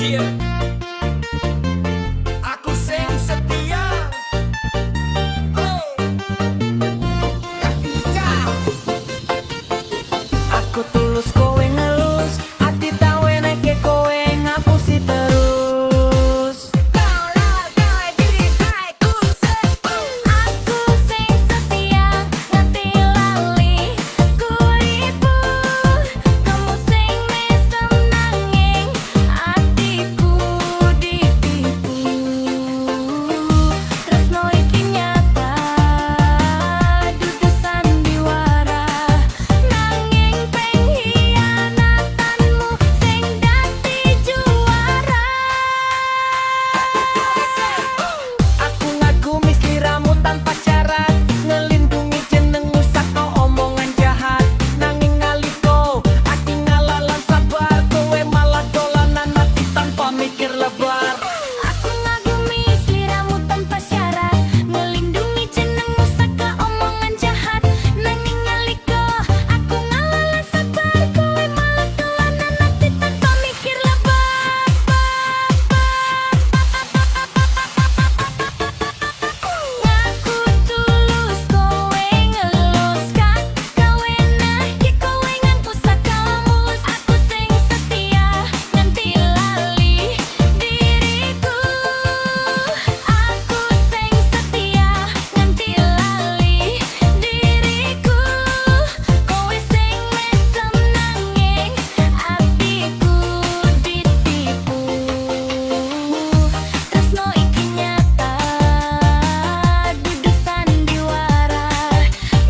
Yeah. Aku sing setia. Oh. Aku tulus kowe ngelus, ati tau eneke kowe ngapusi terus. Aku sing setia nganti lali kuripu, kamu sing mesem nanging atiku ditipu. Tresno iki nyata dudu sandiwara, nanging pengkhianatanmu sing dadi juara. Aku ngagumi sliramu tanpa syarat, ngelindungi jenengmu saka omongan jahat. Nanging naliko aku ngalalan sabar, kowe malah dolanan ati tanpa mikir lebar. Aku ngagumi sliramu tanpa syarat, ngelindungi jenengmu saka omongan jahat. Nanging nalika aku ngalalan sabar, kowe malah dolanan ati tanpa mikir lebar. Ngaku tulus kowe ngelus kan, kowe nahki kowe ngaku sakamus. Aku sing setia nganti lali diriku. Aku sing setia nganti lali diriku. Kowe sing mesem nanging atiku ditipu. Tresno iki nyata dudu sandiwara,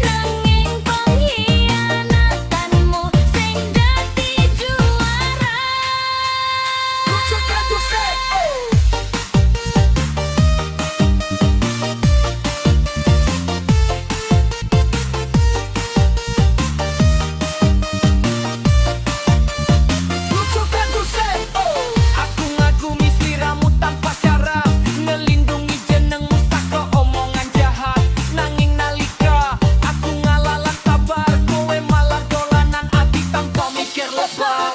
nanging pengkhianatanmu sing dadi juara. Aku ngagumi sliramu tanpa syarat, ngelindungi jenengmu saka omongan jahat. Nanging nalika aku ngalalan sabar, kowe malah dolanan ati tanpa mikir lebar.